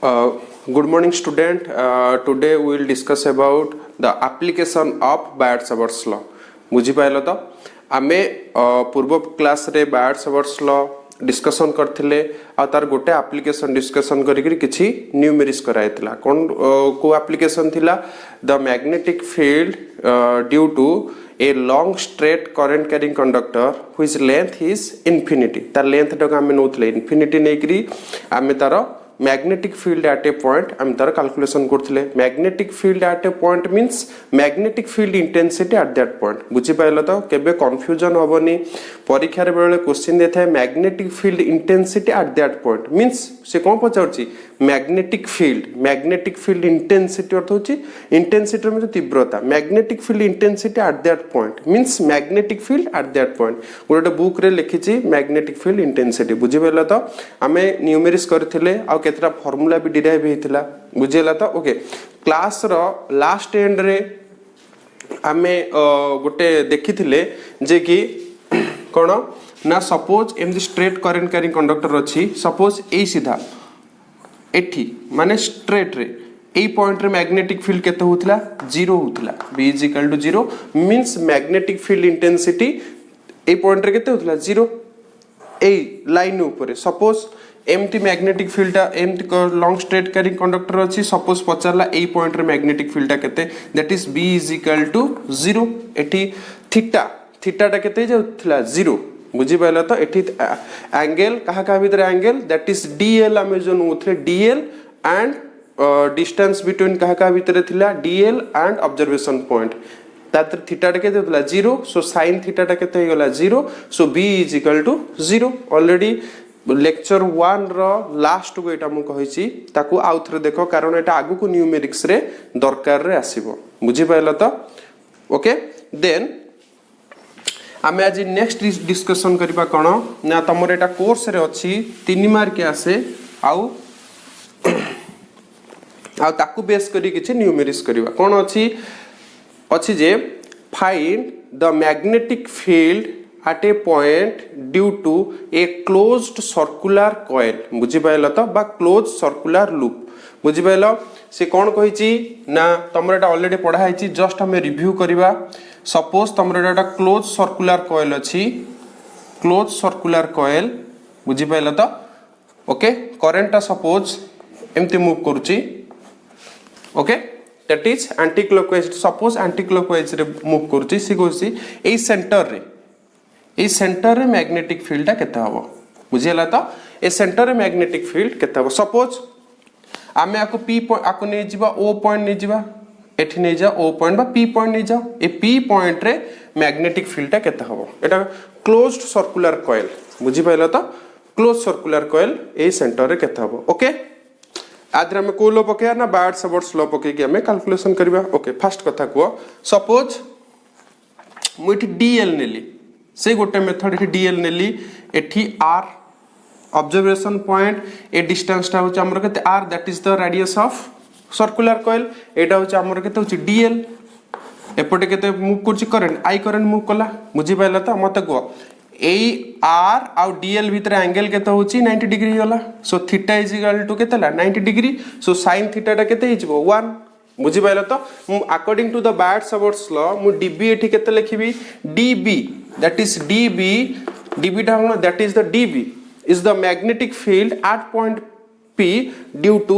Good morning, student. Today we will discuss about the application of Biot-Savart's law. बुझी पाइल तो आमे पूर्व क्लास रे Biot-Savart's law डिस्कशन करथिले आ तार गोटे एप्लीकेशन डिस्कशन करिकरी किछि न्यूमेरिक्स कराइतला कोन को एप्लीकेशन थिला the magnetic field due to a long straight current carrying conductor whose length is infinity तार लेंथ टा आमे नोथले इन्फिनिटी नेकरी आमे तार magnetic field at a point आम तार कैलकुलेशन करथिले magnetic field at a point means magnetic field intensity at that point बुझी पाइल तो केबे कंफ्यूजन होबनी परीक्षा रे बेले क्वेश्चन देथाय magnetic field intensity at that point means से कोन पचाउची मैग्नेटिक फील्ड इंटेंसिटी अर्थ होची इंटेंसिटी में तीव्रता magnetic field intensity at that point means magnetic field eight that point गोटे बुक रे लिखिची मैग्नेटिक फील्ड इंटेंसिटी बुझी पाइल तो आमे न्यूमेरिक्स करथिले आ केतरा फार्मूला भी डिराइव हेतिला बुझेला तो ओके क्लास रो लास्ट एंड रे आमे गोटे देखिथिले जे कि कोन ना सपोज एमदी स्ट्रेट करंट कैरिंग कंडक्टर अछि सपोज ए सीधा एठी माने स्ट्रेट रे ए पॉइंट रे मैग्नेटिक फील्ड केते होतला 0 होतला b = 0 means magnetic field intensity ए पॉइंट रे केते होतला 0 ए लाइन ऊपर सपोज एमटी मैग्नेटिक फील्ड एमटी लॉन्ग स्ट्रेट कैरिंग कंडक्टर अछि सपोज पचारला ए पॉइंट रे मैग्नेटिक फील्ड केते दैट इज b = 0 एठी थीटा टा केते जाउतला 0 बुझी पाइला तो एठी एंगल कहा भीतर एंगल दैट इज dl हमें जो नोथले dl एंड डिस्टेंस बिटवीन कहा भीतर थिला dl and observation point तातर theta टा केते होतला 0 सो sin थीटा टा केते होगला 0 सो b = 0 ऑलरेडी लेक्चर 1 रो लास्ट को एटा मु कहिची ताकू आउथरे देखो कारण एटा आगु को न्यूमेरिक्स रे दरकार रे आसीबो बुझी पाइला तो ओके देन आमे आज नेक्स्ट डिस्कशन करबा कोन ना तमरे एटा कोर्स रे अछि 3 मार्क के आसे आउ ताकू बेस करी किछि न्यूमेरिक्स करबा कोन अछि जे find the magnetic field at a point due to a closed circular coil बुझी पाइला तो बा closed circular loop बुझी पाइला से कोन कहिची ना तमरे एटा ऑलरेडी पढा हैची जस्ट हमें रिव्यू करबा सपोज तमरे एटा क्लोज सर्कुलर कॉइल अछि क्लोज सर्कुलर कॉइल बुझी पाइला तो ओके करंट ता सपोज एमती मूव करूची okay that is anti clockwise suppose anti clockwise रे मूव करूची सी कोसी ए सेंटर रे मैग्नेटिक फील्ड केते हबो बुझियला तो ए सेंटर रे मैग्नेटिक फील्ड केते हबो सपोज आमे आको p आको नै जिबा o पॉइंट नै जिबा एठी नै जा o पॉइंट बा p पॉइंट नै जा ए p पॉइंट रे मैग्नेटिक फील्ड केते हबो एटा क्लोज्ड सर्कुलर कॉइल बुझि पाइला तो क्लोज सर्कुलर कॉइल ए सेंटर रे केते हबो ओके आदर हम को लो पके ना Biot-Savart's law पके कि हमें कैलकुलेशन करबा ओके फर्स्ट कथा को सपोज मुठी dl नेली से गोटे मेथड एठी dl नेली एठी r observation point A distance ता होचे हमर केते r that is the radius of circular coil एटा होचे हमर केते होचे dl एपटे केते मूव करछि करंट i करंट मूव कला बुझी पाइला त मते को ए r आउ dl भीतर एंगल केते होची 90 डिग्री होला so theta is equal to केतेला 90 डिग्री सो sin थीटा ता केते हिजबो 1 बुझी पाइला तो according to the Biot-Savart's law मु db एठी केते लिखिबी db दैट इज db ता हम that is the db is the magnetic field at point p due to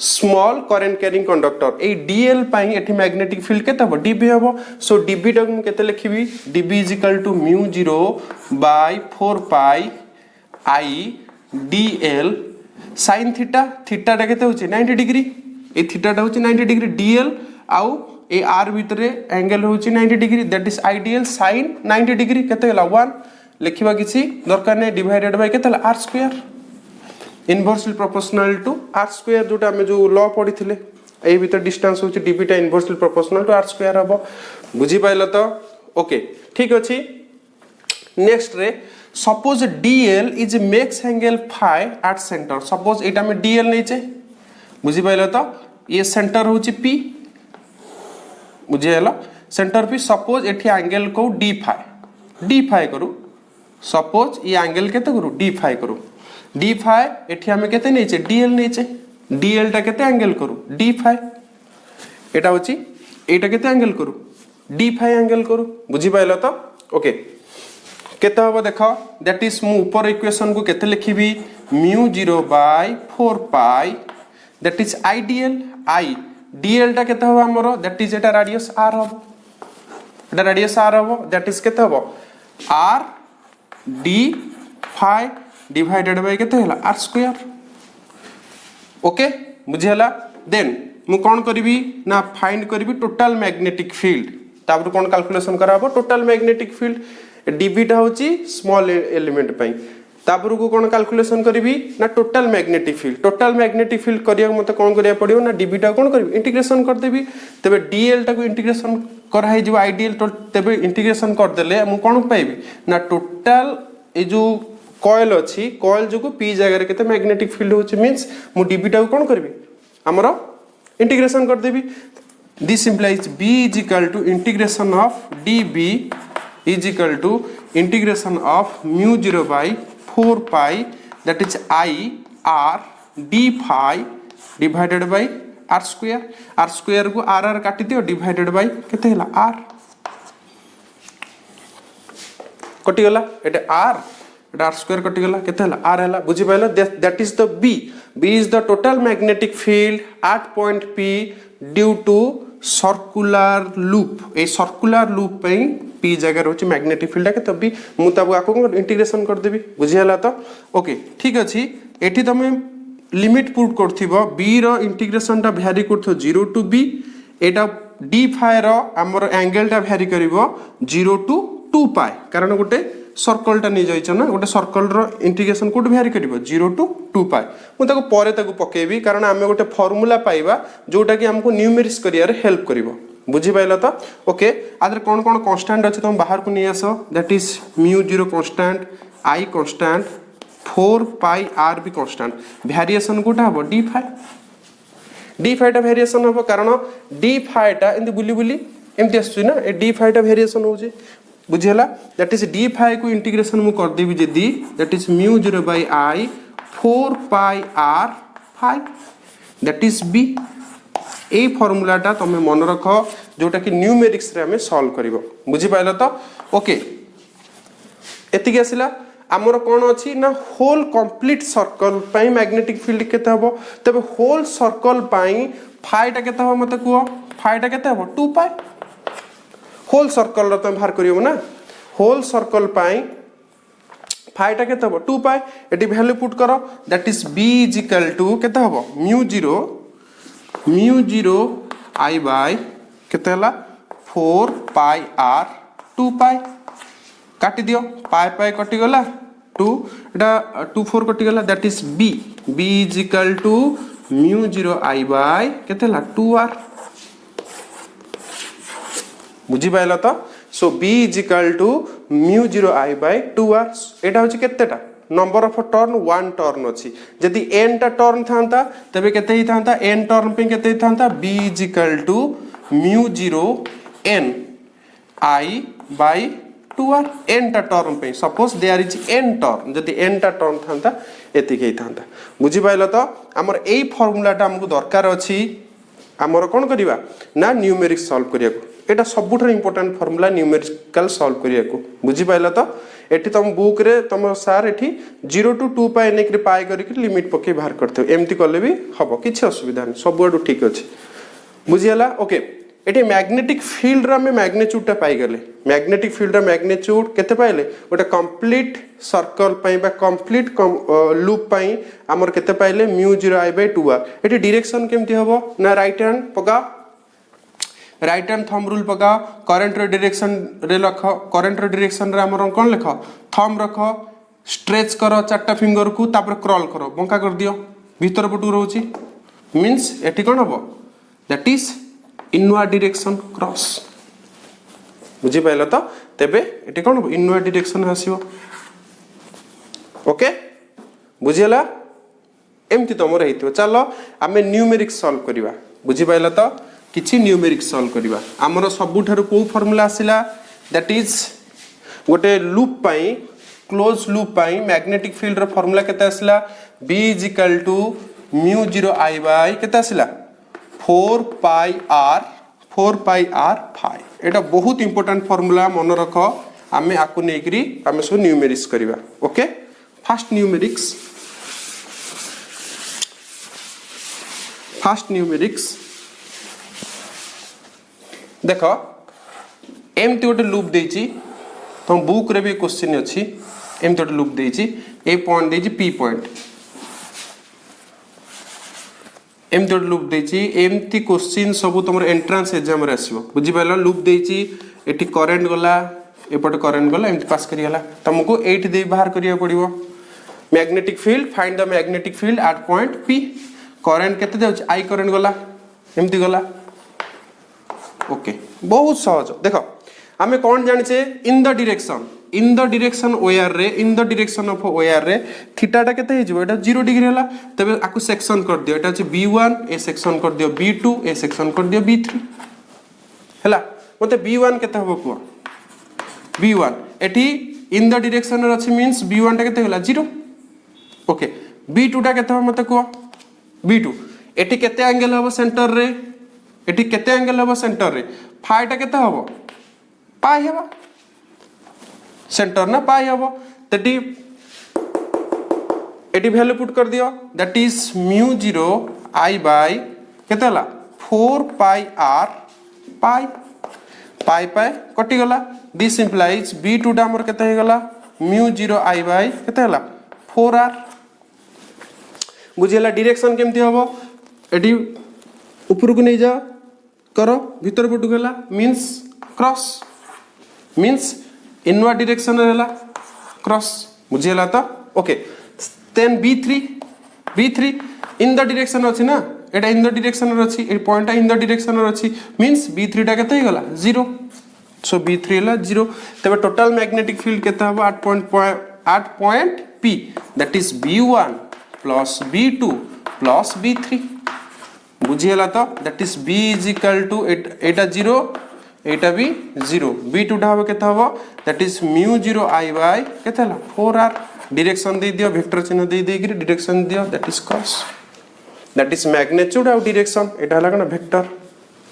small current carrying conductor A dl पाई एठी magnetic field केते हबो db हबो सो db टा हम केते लिखिबी db = μ0 by 4 pi I dl sin theta ता केते होची 90 डिग्री ए थीटा ता होची 90 डिग्री dl आउ ए r भीतर एंगल होची 90 degree that is ideal sin 90 degree केते हला 1 लिखिबा किछि दरकार नै डिवाइडेड बाय केतला r square inversely proportional to r square जोटा हम जो लॉ पढिथिले ए भीतर डिस्टेंस होछि db टा inversely proportional to r square हबो बुझी पाइलो तो ओके ठीक अछि नेक्स्ट रे suppose dl is makes angle phi at centre suppose एटा में dl नै छै बुझी पाइलो तो ये सेंटर होछि p बुझी हला सेंटर p सपोज एठी एंगल को d phi करू सपोज ये एंगल केते करू d phi करू d phi एठी हमें केते नै छै dl नै छै डीएल टा केते एंगल करू डी फाइ एटा होची एटा केते एंगल करू डी फाइ एंगल करू बुझी पाइलो तो ओके केते हबो देखो दैट इज मु ऊपर इक्वेशन को केते लिखिबी mu 0 by 4 pi that is IDL I DL टा केते हबो हमरो दैट इज एटा रेडियस आर हबो एटा रेडियस आर हबो दैट इज केते हबो R D phi divided by केते हला आर स्क्वायर ओके बुझी हला देन मु कोन करबी ना फाइंड करबी टोटल मैग्नेटिक फील्ड तापर कोन कैलकुलेशन कराबो टोटल मैग्नेटिक फील्ड डीबी टा होची स्मॉल एलिमेंट पई तापर को कोन कैलकुलेशन करबी ना टोटल मैग्नेटिक फील्ड करिया मते कोन करिया पड़ियो ना डीबी टा कोन करबी इंटीग्रेशन कर देबी तबे डीएल टा को इंटीग्रेशन करा है जो आईडीएल तबे इंटीग्रेशन कर देले मु कोन पाइबी ना टोटल ए जो कॉइल अछि कॉइल जो को पी जगह रे केते मैग्नेटिक फील्ड होची मींस मु डीबी टा को कोन करबी हमरो इंटीग्रेशन कर देबी this implies b is equal to integration of db is equal to integration of mu 0 by 4 pi that is I r d phi divided by r square को r काटी दियो divided by केते हला r कटि गला एटे r एटा r square कटि गला केते हला r हला बुझि पाइला that is the b is the total magnetic field at point p due to circular loop a circular loop पे पी जगह रोची मैग्नेटिक फील्ड के तभी मु ताबो आको इंटीग्रेशन कर देबी बुझी हला तो ओके ठीक अछि एठी तमे लिमिट पुट करथिबो बी रो इंटीग्रेशन ता वैरी करथो 0 to be Etah D phi रो हमर एंगल ता वैरी करिवो 0 टू 2 पाई कारण गोटे सर्कल टा नि जाइछ ना गोटे सर्कल रो इंटीग्रेशन कोड वैरी करिवो 0 टू 2 पाई मु ताको परे ताको पकेबी कारण हमें गोटे फार्मूला पाइबा जोटा कि हमको न्यूमेरिक्स करियर हेल्प करिवो बुझी पाइला तो ओके आदर कोन कोन कांस्टेंट अछि तुम बाहर को नि आसो that is mu 0 constant I constant 4 pi R भी कांस्टेंट वेरिएशन कोटा हबो डी फाइ टा वेरिएशन हबो कारण डी फाइ टा इंदी बुली बुली एमती आसु ना ए डी फाइ टा वेरिएशन होजी बुझिला दैट इज डी फाइ को इंटीग्रेशन मु कर देबी जदी that is mu 0 by I 4 pi R phi that is B ए फार्मूला टा तमे मन रखो जोटा कि न्यूमेरिक्स रे हमें सॉल्व करबो बुझि पाइला तो ओके एति के आसिला हमर कोन अछि ना होल कंप्लीट सर्कल पई मैग्नेटिक फील्ड केते हबो तबे होल सर्कल पई फाइ टा केते हबो मते को फाइ टा केते हबो 2 पाई होल सर्कल रो तुम बाहर करियो ना होल सर्कल पाई फाइ टा केते हबो 2 पाई एटी वैल्यू पुट करो that is b is equal to केते हबो म्यू 0 i बाय केते हला 4 पाई r 2 पाई काटी दियो पाई पाई कटि गला 2 एटा 2 4 कटि गला that is b is equal to mu 0 i by केते हला 2r बुझी पाइला तो so b is equal to mu 0 i by 2r एटा होची केतेटा नंबर ऑफ टर्न 1 टर्न अछि जदी n टा टर्न थांता तबे केते ही थांता n टर्न पे केते ही थांता b is equal to mu 0 n i by 2r n टा टर्न पे suppose there is n turn जदी n टा टर्न थांता एति के थांता बुझी पाइला तो हमर एई फार्मूला टा हमकु दरकार अछि हमर कोन करिवा ना न्यूमेरिक्स सॉल्व करिया को एटा सबुठर इंपोर्टेंट फार्मूला न्यूमेरिकल सॉल्व करिया को बुझी पाइला तो एठी तुम बुक रे तुम सार एठी 0 टू 2 पाई नेक रे पाई करी लिमिट पके बाहर करते एमती करले भी हबो किछ असुविधा नै सबुडू ठीक अछि बुझियला ओके एठी मैग्नेटिक फील्ड रा में मैग्नीट्यूड टा पाई गेले मैग्नेटिक फील्ड रा मैग्नीट्यूड केते पाइले ओटा कंप्लीट सर्कल पई बा कंप्लीट लूप पई हमर केते पाइले म्यू 0 i बाय 2r एठी डायरेक्शन केमती हबो ना राइट हैंड पका राइट हैंड थंब रूल पका करंट रे डायरेक्शन रे लखो करंट रे डायरेक्शन रे हमर कोन लिखो थंब रखो स्ट्रेच करो चारटा फिंगर को तापर क्रॉल करो बंका कर दियो भीतर पटू रहउची मींस एठी कोन हबो that is inward direction cross बुझी पाइलो तो तबे एठी कोन हबो इनवर्ड डायरेक्शन हसियो ओके बुझियला एमती तमर हेतियो चलो हमें न्यूमेरिक्स सॉल्व करिवा बुझी पाइलो तो किछि न्यूमेरिक्स सॉल्व करिवा हमर सबुठार को फार्मूला आसिला दैट इज गोटे लूप पाई क्लोज लूप पाई मैग्नेटिक फील्ड रो फार्मूला केते आसिला b is equal to mu 0 I by केते आसिला 4 पाई आर 5 एटा बहुत इंपोर्टेंट फार्मूला मन रख आमे आकु नेकरी आमे सब न्यूमेरिक्स करिवा ओके फर्स्ट न्यूमेरिक्स देख एमती गोटे लूप देछि तुम बुक रे भी क्वेश्चन अच्छी एमती गोटे लूप देछि ए पॉइंट देछि पी पॉइंट एमती गोटे लूप देछि एमती क्वेश्चन सब तुम एंट्रांस एग्जाम रे आसीबो बुझि पाइलो लूप देछि एठी करंट गला एपटे करंट गला एमती पास करी गला तुमको 8 दे बाहर करिया पड़िबो magnetic field find the magnetic field at point P current केते जाउछ आई करंट गला एमती गला ओके बहुत सहज देखो आमे कौन जानिचे इन द डायरेक्शन ओआर रे इन द डायरेक्शन ऑफ ओआर रे थीटाटा केते हे जिवो एटा 0 डिग्री हला तबे आकु सेक्शन कर दियो एटा छ b1 ए सेक्शन कर दियो b2 ए सेक्शन कर दियो b3 हला मते b1 केते हबो को b1 एठी इन द डायरेक्शन रे अछि मींस b1 टा केते हला 0 ओके b2 टा केते हबो मते को b2 एठी केते एंगल हबो सेंटर रे एठी केते एंगल हबो सेंटर रे फाई टा केते हबो पाई हबो सेंटर ना पाई हबो तटी एटी वैल्यू पुट कर दियो that is mu 0 I by केते हला 4 pi are pi pi pi कटि गला दिस इंप्लाइज b2 टा हमर केते हे गला म्यू 0 आई बाय केते हला 4r बुझिला डायरेक्शन केमती हबो एटी ऊपर को नहीं जा करो भीतर पटु गला means cross means inward direction रहला क्रॉस बुझिला तो okay then b3 in the direction अछि ना एटा इन द डायरेक्शन अछि a point in the direction अछि मींस b3 टा केते गला 0 सो b3 हला 0 तबे टोटल मैग्नेटिक फील्ड केते हबो 8 point p that is b1 plus b2 plus b3 बुझिला तो that is b is equal to एटा 0 एटा भी 0 b2 टा हबो केते हबो that is mu 0 I by केते हला 4r डायरेक्शन दे दियो वेक्टर चिन्ह दे देगिरी डायरेक्शन दियो that is cross that is magnitude और डायरेक्शन एटा हला कना वेक्टर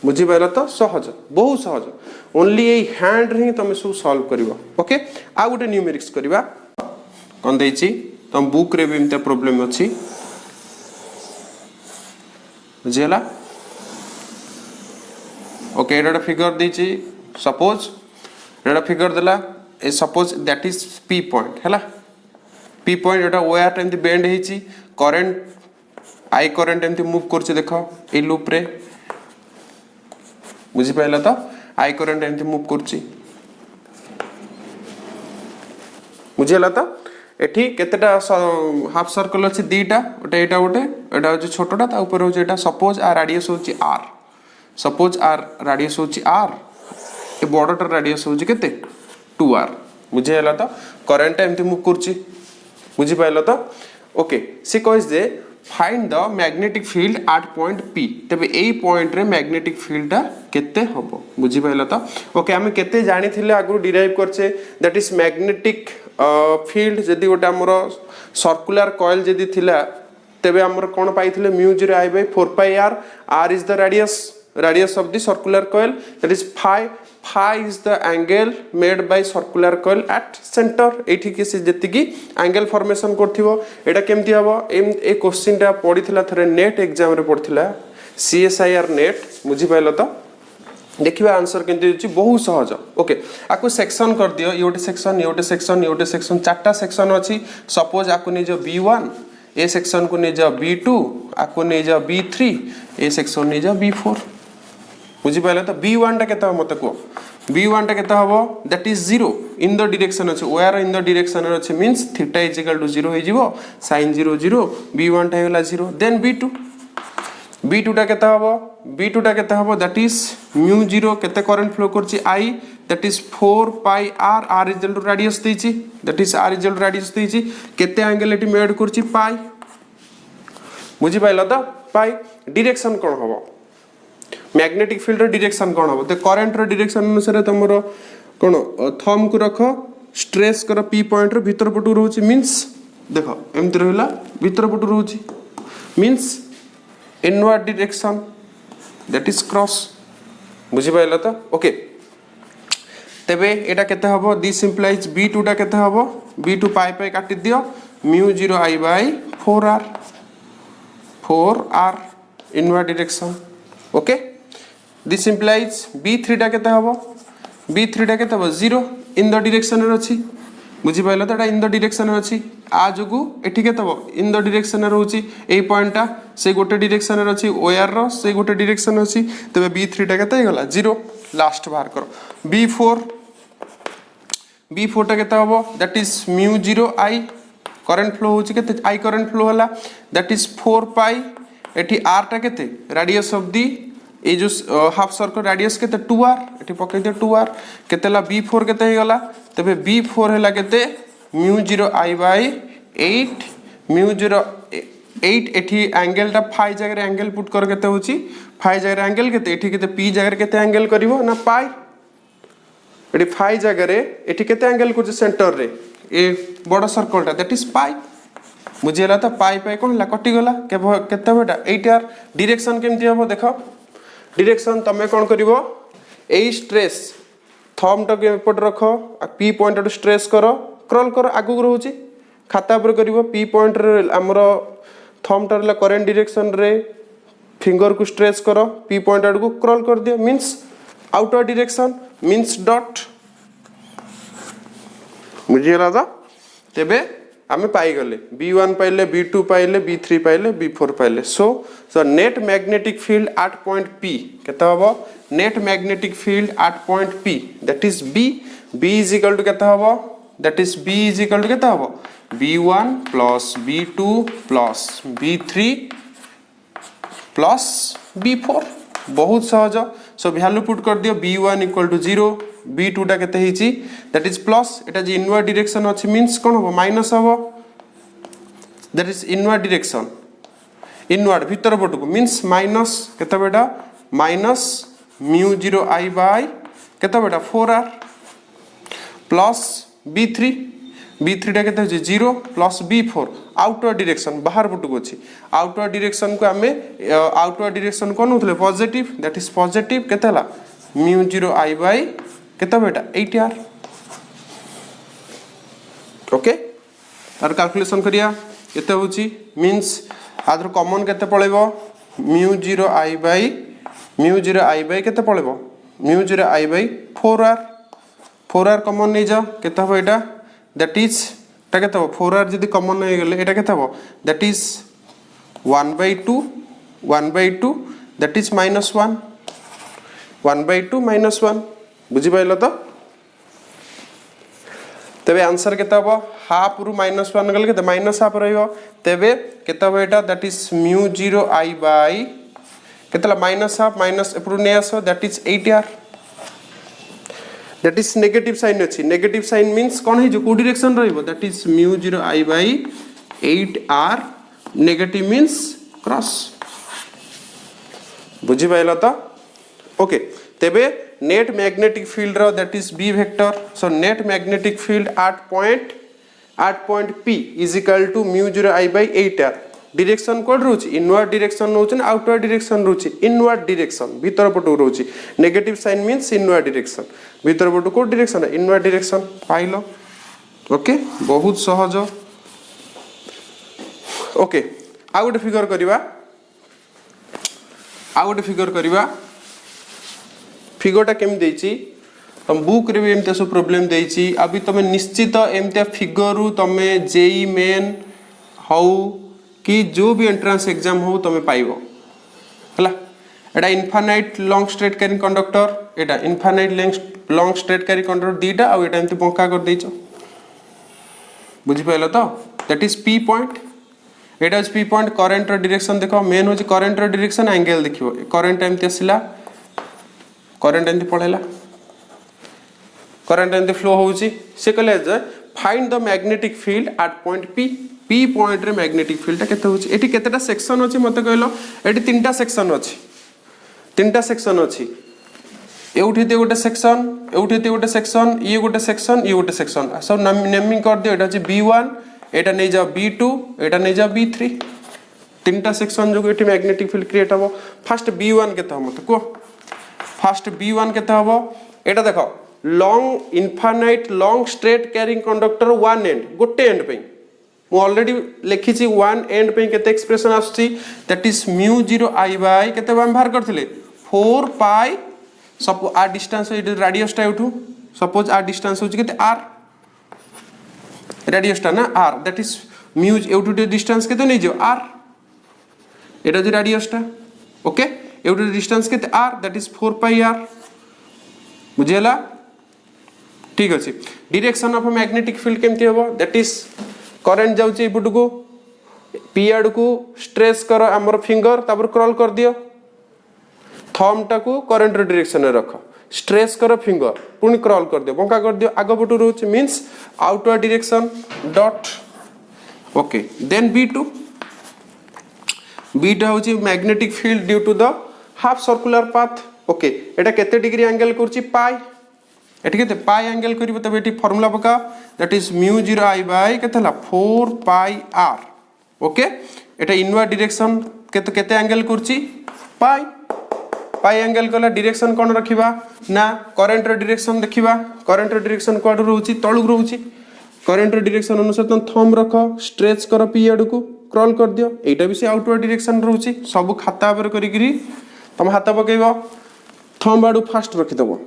बुझि पाइला तो सहज बहुत सहज ओनली ए हैंड रे तुम सब सॉल्व करिवो ओके आ गुटे न्यूमेरिक्स करिवा कोन देछि तुम बुक रे भी इनते प्रॉब्लम अछि बुझिला ओके एटा फिगर देछि सपोज एटा फिगर देला ए suppose that is P point हैला पी पॉइंट एटा ओआर टेंती बेंड हेछि करंट आई करंट एंती मूव करछि देखो ए लूप रे बुझि पाइला तो आई करंट एंती मूव करछि बुझिला तो एठी केतेटा हाफ सर्कल अछि दीटा ओटा एटा होछि छोटटा ता ऊपर होछि एटा सपोज आर रेडियस होछि r सपोज आर रेडियस होछि r ए बॉर्डर रेडियस होछि केते 2r बुझिला तो करंट एमती मूव करछि बुझि पाइला तो ओके सी कहिस जे find the magnetic field at point p तबे एई पॉइंट रे मैग्नेटिक फील्ड ता केते हबो बुझि पाइला तो ओके हम केते जानि थिले आगु डिराइव करछे दैट इज मैग्नेटिक फील्ड जदी गोटे हमर सर्कुलर कॉइल जदी थिला तबे हमर कोन पाइथिले mu 0 I by 4 pi r is the radius of the circular coil that is phi is the angle made by circular coil at center एठी के से जति की एंगल फॉर्मेशन करथिबो एटा केमति हबो ए क्वेश्चन टा पढिथिला थरे नेट एग्जाम रे पढिथिला CSIR नेट बुझि पाइलो तो देखिबा आंसर केमति होची बहुत सहज ओके आकु सेक्शन कर दियो योटे सेक्शन चारटा सेक्शन अछि सपोज आकु नै जो B1 ए सेक्शन को नै जो B2 आकु नै जो B3 ए सेक्शन नै जो B4 बुझि पाइला तो B1 टा केता मते को B1 टा केता हबो that is 0 in the direction अछि वेयर इन द डायरेक्शन अछि means theta is equal to 0 हो जिवो sin 0 0 B1 टा हेला 0 देन B2 टा केता हबो दैट इज म्यू 0 केते करंट फ्लो करछि I that is 4 pi r is equal to radius देछि that is r is equal to radius देछि केते एंगल एटी मेड करछि पाई बुझि पाइला तो पाई डायरेक्शन कोन हबो मैग्नेटिक फील्ड रो डायरेक्शन कोन हबो त करंट रो डायरेक्शन अनुसार तमरो कोन थंब को रखो स्ट्रेस करो p पॉइंट रो भीतर पटु रहउछि मींस देखो एमति रहला भीतर पटु रहउछि means inward direction that is cross बुझी पाइल तो ओके तेबे एटा केते हबो दिस इंप्लाइज b2 टा केते हबो b2 पाई पाई काटि दियो mu 0 I by 4r inward direction okay this implies b3 टा केते हबो b3 टा केते हबो 0 इन द डायरेक्शन रे अछि बुझी पाइल तो एटा इन द डायरेक्शन रे अछि आ जोगु एठी केते हबो इन द डायरेक्शन रे होची ए पॉइंट टा से गोटे डायरेक्शन रे अछि ओआर रो से गोटे डायरेक्शन अछि तबे b3 टा केते गला 0 लास्ट बाहर करो b4 टा केते हबो that is mu 0 I current flow होची केते I करंट फ्लो हला दैट इज 4 पाई एठी r टा केते रेडियस ऑफ दी ए जो हाफ सर्कल रेडियस केते 2r एठी पकै दे 2r केतेला b4 केते हे गला तबे b4 हला केते म्यू 0 I बाय 8 म्यू 0 8 एठी एंगल टा फाई जगह एंगल पुट कर केते होची फाई जगह एंगल केते एठी केते p जगह केते एंगल करिवो ना पाई एठी फाई जगह रे एठी केते एंगल को सेंटर रे ए बड़ सर्कल टा दैट इज पाई बुझियला तो पाई पाई कोन ला कटि गला केते बेटा 8r डायरेक्शन केमति हबो देखो डायरेक्शन तमे कोन करिवो ए स्ट्रेस थंब टा के ऊपर रखो आ p पॉइंट टा स्ट्रेस करो क्रॉल करो आगु रहउची खाता पर करिवो p पॉइंट रे हमरो थंब टा करंट डायरेक्शन रे फिंगर को स्ट्रेच करो p पॉइंट को क्रॉल कर दियो means outer direction means dot बुझियला तो तेबे आमे पाई गले b1 पाइले b2 पाइले b3 पाइले b4 पाइले so net magnetic field at point p केता हबो net magnetic field at point p that is b is equal to केता हबो that is b is equal to केता हबो b1 plus b2 plus b3 plus b4 बहुत सहज so value put कर दियो b1 इक्वल टू 0 b2 टा केते हिची that is plus iota J inward direction अछि मींस कोन हो माइनस हो that is inward direction inward भीतर पट को मींस माइनस केते बेटा माइनस म्यू 0 I बाय केते बेटा 4r प्लस b3 टा केते अछि 0 प्लस b4 आउटर डायरेक्शन बाहर पट को अछि आउटर डायरेक्शन को हमें आउटर डायरेक्शन कोन होतले पॉजिटिव दैट इज पॉजिटिव केतेला म्यू 0 I बाय केता बेटा 8r ओके तार कैलकुलेशन करिया केते होची मींस आदर कॉमन केते पळेबो म्यू 0 I बाय केते पळेबो mu 0 I by 4r common नै जा केते हो एटा दैट इज ता केते हो 4r जदी कॉमन नै गेले एटा केते हो दैट इज 1/2 दैट इज -1 1/2 -1 बुझी पाइलो तो तबे आंसर केता हो हाफ रु -1 गले केते -हाफ रहियो तबे केता हो एटा that is mu 0 I by केतला -हाफ माइनस एप्रू ने आसो that is 8r that is negative sign अछि नेगेटिव साइन मींस कोन है जो को डायरेक्शन रहिबो that is mu 0 I by 8r negative means cross बुझी पाइलो तो ओके तेबे नेट मैग्नेटिक फील्ड रो that is b vector so net magnetic field at point p is equal to mu 0 I by 8r direction कोड रहउची inward direction रहउची outer direction रहउची inward direction भीतर पटु रहउची negative sign means inward direction भीतर पटु को डायरेक्शन इनवर्ड डायरेक्शन पाइलो ओके बहुत सहज ओके आ गोटे फिगर करिवा फिगरटा केम देछि तुम बुक रे भी एमते सब प्रॉब्लम देछि अभी तुम निश्चित एमते फिगर रु तुम जेई मेन हाउ कि जो भी एंट्रेंस एग्जाम हो तुम पाइबो हला एटा infinite long straight carrying conductor एटा infinite long straight carrying conductor दीटा आ एटा एमते बंका कर देछो बुझि पाइलो तो दैट इज p पॉइंट एटा इज p पॉइंट करंट रो डायरेक्शन देखो मेन होची करंट रो डायरेक्शन एंगल देखिबो करंट एमते आसिला करंट एमते पळेला करंट एमते फ्लो होची से कहले जे find the magnetic field at point p point रे मैग्नेटिक फील्ड केते होची एठी केतेटा सेक्शन होची मते कहलो एठी तीनटा सेक्शन अछि एउठीते गोटे सेक्शन एउठीते गोटे सेक्शन ये गोटे सेक्शन सब नेमिंग कर दियो एटा अछि b1 एटा नै जा b2 एटा नै जा b3 तीनटा सेक्शन जो ये मैग्नेटिक फील्ड क्रिएट हम फास्ट B1 केते हम मत को फास्ट B1 केते हम एटा देखो long infinite long straight carrying conductor one and गोटे एंड पे मु ऑलरेडी लिखी छी वन एंड पे केते एक्सप्रेशन आछी that is mu 0 I by केते हम बाहर करथिले 4 pi suppose R distance it radius टा उठू सपोज आर डिस्टेंस होची केते r रेडियस टा ना r दैट इज म्यू एउटू डिस्टेंस केते नै जो r एटा जो रेडियस टा ओके एउटू डिस्टेंस केते r that is 4 pi r बुझेला ठीक अछि डायरेक्शन ऑफ मैग्नेटिक फील्ड केमती हेबो दैट इज करंट जाउची इपटू को p आड़ को स्ट्रेस करो हमर फिंगर तापर क्रॉल कर दियो थंब टा को करंट डायरेक्शन रे रखो स्ट्रेस करो फिंगर पुनी क्रॉल कर दियो बंका कर दियो आगो पटू रहउच means outward direction dot okay then b2 बीटा होची magnetic field due to the half circular path okay एटा केते डिग्री एंगल करची पाई एटी केते पाई एंगल करिवो तबे एटी फार्मूला पका that is mu 0 I by केतेला 4 पाई r ओके एटा इनवर्ड डायरेक्शन केते केते एंगल करची पाई पाई एंगल कला डायरेक्शन कोन रखिबा ना करंट रो डायरेक्शन देखिबा करंट रो डायरेक्शन कोड रहउची तळुक रहउची करंट रो डायरेक्शन अनुसार तुम थंब रखो स्ट्रेच करो p आड़ को क्रॉल कर दियो एटा भी से आउटवर्ड डायरेक्शन रहउची सब खाता पर करिगिरी तुम हाथ पकेइबो थंब आड़ फास्ट रखि दबो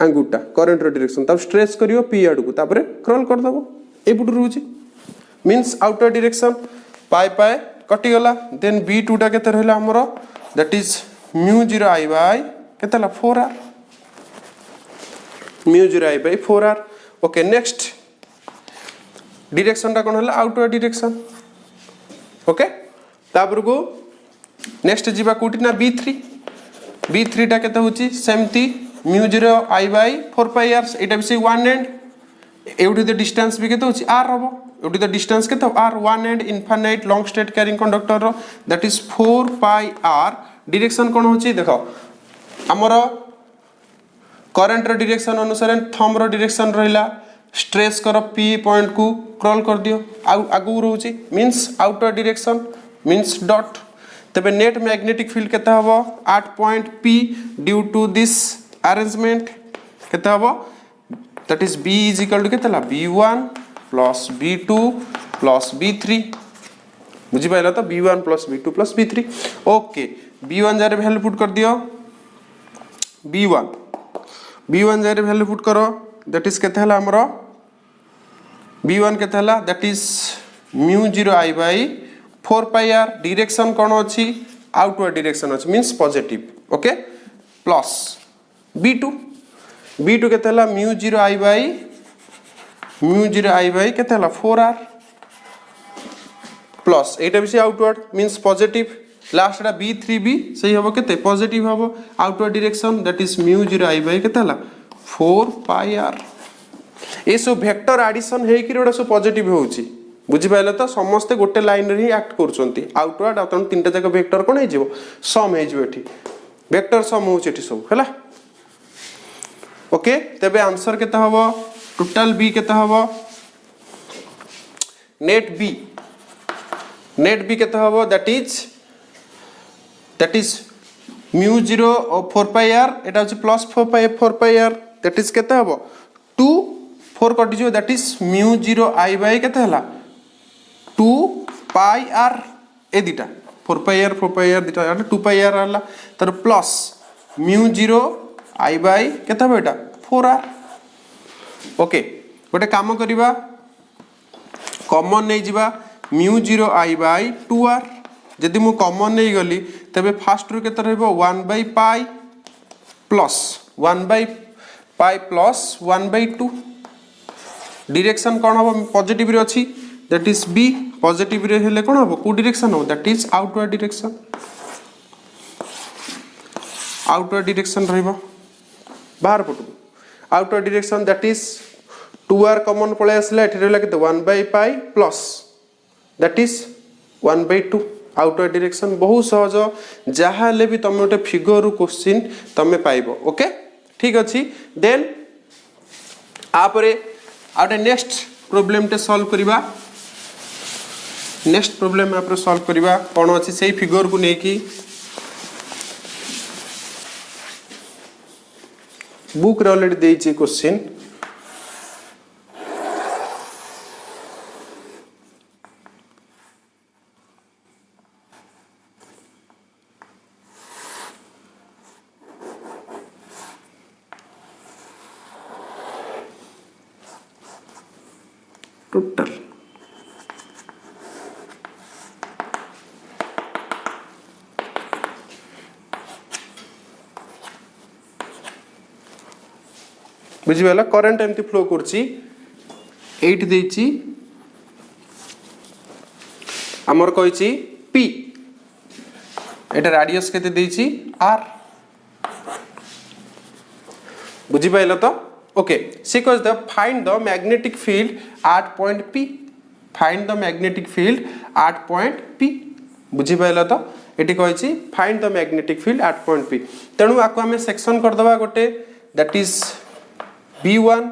अंगूठा करंट रो डायरेक्शन तब स्ट्रेच करियो p आड़ को तापर क्रॉल कर दबो एपुट रहउची means outward direction pi pi कटि गला देन b2 टा केते रहला हमरो that is mu 0 I by केतेला 4r mu 0 I by 4r okay next direction टा कोन हला आउटवर्ड डायरेक्शन ओके तापर को नेक्स्ट जीवा कोटी ना b3 टा केते होची सेमती mu 0 I by 4 pi r एटा भी से वन एंड एउडी द डिस्टेंस भी केते होची r हबो एउडी द डिस्टेंस केते r one end infinite long straight carrying conductor रो that is 4 pi r direction कोन होची देखो हमरो करंट रो डायरेक्शन अनुसार थंब रो डायरेक्शन रहिला स्ट्रेच करो p पॉइंट को क्रॉल कर दियो आगु रहउची means outward direction means dot तबे नेट मैग्नेटिक फील्ड केते हबो 8 point p due to this arrangement केते हबो that is b is equal to केतेला b1 plus b2 plus b3 बुझी पाइला तो b1 plus b2 plus b3 okay b1 जारे वैल्यू पुट कर दियो b1 जारे वैल्यू पुट करो दैट इज केते हला हमरो b1 केते हला that is mu 0 I by 4 pi r direction कोन अछि आउटवर्ड डायरेक्शन अछि means positive okay plus b2 केते हला म्यू 0 I बाय केते हला 4r प्लस एटा भी से आउटवर्ड मींस पॉजिटिव लास्ट रा b3 भी सही हबो केते पॉजिटिव हबो outward direction that is mu 0 I by केते हला 4 पाई r ए सो वेक्टर एडिशन हे कि रोडा सो पॉजिटिव होउची बुझी पाइले तो समस्त गोटे लाइन रे ही एक्ट करचंती आउटवर्ड आ तन तीनटा जक वेक्टर कोन हे जिवो सम हे जिवो एठी वेक्टर सम होउची एठी सब हला ओके तबे आंसर केता हबो टोटल b केता हबो नेट b केता हबो दैट इज म्यू 0 और 4 पाई r एटा होची plus 4 pi r that is केता हबो 2 4 कटि जो that is mu 0 I by केता हला 2 पाई r ए दिटा 4 पाई r दिटा 2 पाई r हला तर प्लस म्यू 0 I बाय केता बेटा 4r ओके गोटे काम करिबा कॉमन नै जिबा म्यू 0 I बाय 2r जदि मु कॉमन नै गली तबे फास्ट रो केता रहबो 1 by pi plus 1 by pi plus 1 by 2 direction कोन हबो पॉजिटिव रे अछि दैट इज b पॉजिटिव रे हेले कोन हबो को डायरेक्शन हो दैट इज आउटवर्ड डायरेक्शन रहबो बाहर पटु outward direction that is 2r common पळे आसले एठी रहला केते 1 by pi plus that is 1 by 2 outward direction बहुत सहज जहा ले भी तमे ओटे फिगर रो क्वेश्चन तमे पाइबो ओके ठीक अछि देन आपरे आउटे नेक्स्ट प्रॉब्लम टे सॉल्व करिबा नेक्स्ट प्रॉब्लम आप सॉल्व करवा कौन अच्छी से फिगर को लेकिन बुक रे ऑलरेडी देइछि क्वेश्चन टोटल बुझिबाला करंट एमती फ्लो करछि 8 देछि हमर कहिछि p एटा रेडियस केते देछि r बुझिबाइला तो okay see cause the find the magnetic field at point p find the magnetic field at point p बुझिबाइला तो एटी कहिछि find the magnetic field at point p तेनु आको हमें सेक्शन कर दबा गोटे दैट इज B1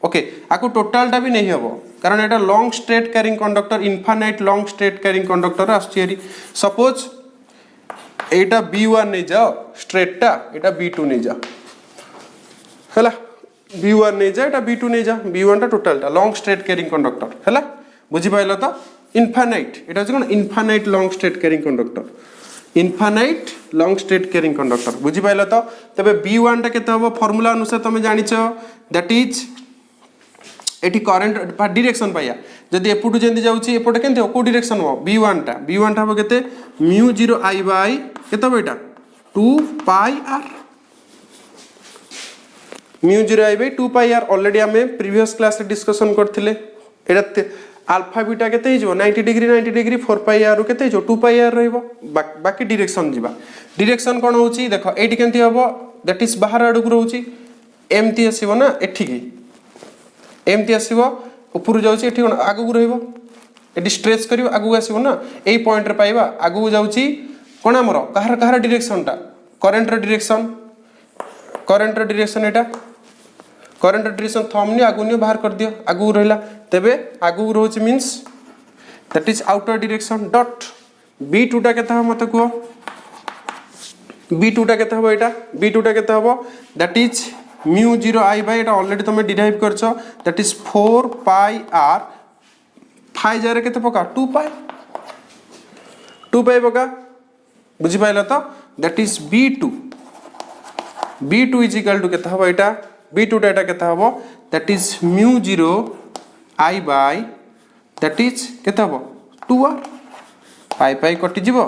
ओके आको टोटल टा भी नहीं हबो कारण एटा long straight carrying conductor infinite long straight carrying conductor आस्थियरी सपोज एटा B1 नहीं जाओ स्ट्रेट टा एटा B2 नहीं जा हला B1 नहीं जा एटा B2 नहीं जा B1 टा टोटल टा लॉन्ग स्ट्रेट कैरिंग कंडक्टर हला बुझि पाइलो तो इनफाइनाइट एटा कोन infinite long straight carrying conductor infinite long straight carrying conductor बुझि पाइलो तो तबे B1 टा केते हबो फार्मूला अनुसार तमे जानिछो दैट इज एटी करंट डायरेक्शन पाया जदी एपुटु जेंदी जाउची एपोटे केनते हो को डायरेक्शन हो B1 टा हबो केते म्यू 0 I बाय केते हो एटा 2 pi r mu 0 I by 2 pi r already हमें प्रीवियस क्लास रे डिस्कशन करथिले एटा अल्फा बीटा केते हिजो 90 डिग्री 4 पाई r केते हिजो 2 पाई r रहइबो बाकी डायरेक्शन जिबा डायरेक्शन कोन होची देखो एटी केनती हबो दैट इज बाहर आडू रहउची एमती आसीबो ना एठी की एमती आसीबो ऊपर जाउची एठी कोन आगु रहइबो एटी स्ट्रेच करियो आगु आसीबो ना एई पॉइंट रे पाइबा आगु जाउची कोन हमरो कहार डायरेक्शन टा करंट रे डायरेक्शन एटा करंट डायरेक्शन थंबनी आगुनी बाहर कर दियो आगु रहला तबे आगु रहउची means that is outer direction dot B2 टा केता मते को B2 टा केता हबो एटा B2 टा केता हबो that is mu 0 I by एटा ऑलरेडी तमे डिराइव करछो that is 4 pi r phi जारे केते पका 2 पाई पका बुझि पाइला तो that is B2 is equal to केता हबो एटा B2 डाटा केता हबो that is mu 0 I by that is केता हबो 2r पाई कटि जिवो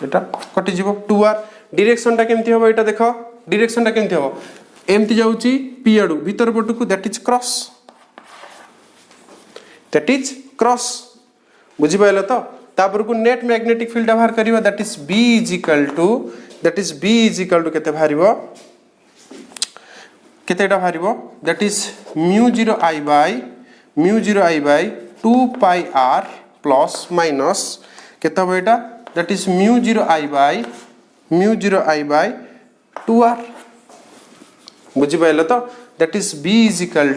एटा कटि जिवो 2r डायरेक्शन टा केमती हबो एटा देखो डायरेक्शन टा केमती हबो एमती जाउची p आडू भीतर पटू दैट इज क्रॉस बुझि पाइलो तो तापर को नेट मैग्नेटिक फील्ड बाहर करिवो that is B is equal to केते भारिवो केतेटा भारिवो that is mu 0 I by 2 pi r plus minus केता बेटा that is mu 0 I by 2r बुझि पाइलो तो that is B is equal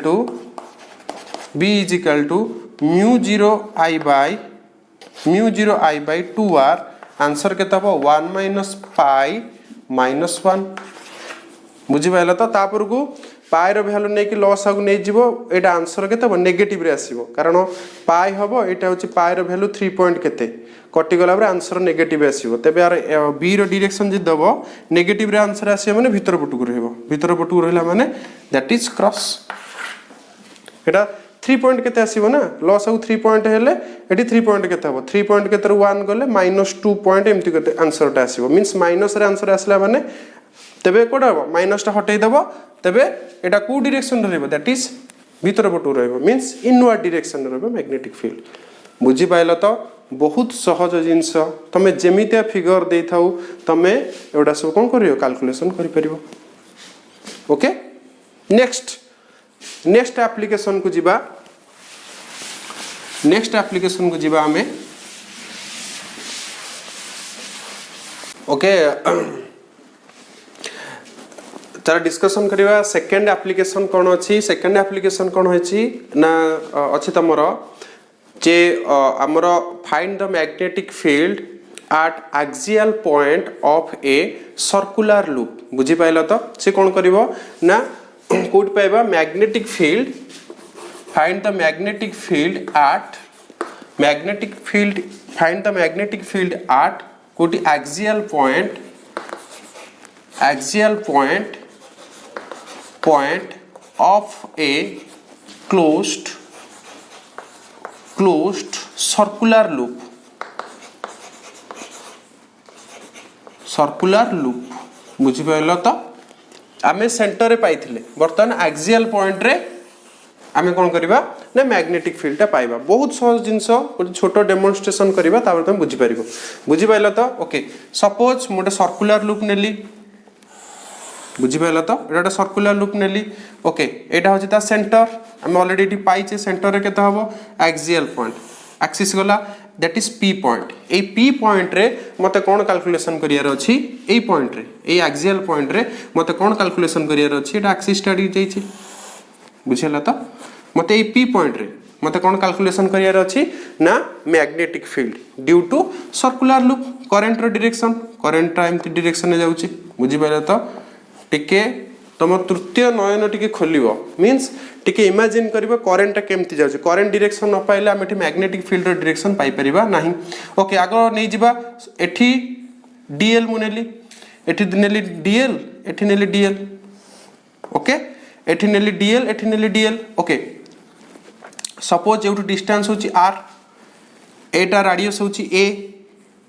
to mu 0 I by 2r answer केता हो 1 माइनस पाई माइनस 1 बुझि पाइलो तो तापर को पाई रो वैल्यू नै कि लॉस आगु नै जिवो एटा आंसर केते हो नेगेटिव रे आसीबो कारण पाई हबो एटा होची पाई रो वैल्यू 3 पॉइंट केते कटि गला रे आंसर नेगेटिव आसीबो तबे यार बी रो डायरेक्शन जे दबो नेगेटिव रे आंसर आसीबो माने भीतर पटुक रहला माने that is cross Etah 3 point केते आसीबो ना लॉस आगु 3 पॉइंट हेले एटी 3 पॉइंट केते हबो 3 पॉइंट केते 1 गले -2 पॉइंट एम्ति केते आंसर टा आसीबो मींस माइनस रे आंसर आसला माने तबे कोडा हबो माइनस टा हटै दबो तबे एटा को डायरेक्शन रहबो दैट इज भीतर पटु रहबो मींस इनवर्ड डायरेक्शन रहबो मैग्नेटिक फील्ड बुझि पाइलो तो बहुत सहज जिंस तमे जेमितिया फिगर दे थाउ तमे एडा सब कोन करियो कैलकुलेशन करि परिबो ओके नेक्स्ट एप्लीकेशन को जिबा हमें ओके तार डिस्कशन करिवा सेकंड एप्लीकेशन कोन अछि सेकंड एप्लीकेशन कोन होछि ना अछि तमरो जे आमर find the magnetic field at axial point of a circular loop बुझी पाइल तो से कौन करिवो ना कोड पाइबा magnetic field find the magnetic field at find the magnetic field at कोटी axial point of a closed circular loop बुझी पाइल तो आमे सेंटर रे पाइथिले बर्तमान एक्सियल पॉइंट रे आमे कोन करबा ना मैग्नेटिक फील्ड टा पाइबा बहुत सहज जिंस गोटे छोटो डेमोन्स्ट्रेशन करबा तापर तुम बुझी पारिबो बुझी पाइल तो ओके सपोज मोटे सर्कुलर लूप नेली बुझी पाइल तो एटा सर्कुलर लूप नेली ओके एटा होची ता सेंटर आमे ऑलरेडी एटी पाइचे सेंटर रे केता हबो एक्सियल पॉइंट एक्सिस गला that is P point A P point रे मते कोन कैलकुलेशन करियार अछि ए पॉइंट रे ए एक्सियल पॉइंट रे मते कोन कैलकुलेशन करियार अछि एटा एक्सिस स्टडी जाईछि बुझिला त मते ए पी पॉइंट रे मते कोन कैलकुलेशन करियार अछि ना magnetic field due to circular loop current रो डायरेक्शन करंट एम्ति डायरेक्शन में जाउछि बुझि पाइला त टिके तुम तृतीय नयन टिके खोलिबो मींस टिके इमेजिन करिबो करंट केमति जाउछि करंट डायरेक्शन न पाइले हम एठी मैग्नेटिक फील्ड रो डायरेक्शन पाई परिबा नाही ओके आगो नै जिबा एठी डीएल मुनेली एठी नेली डीएल एठी नेली डीएल ओके एठी नेली डीएल ओके सपोज एउटू डिस्टेंस होछि आर एटा रेडियस होछि ए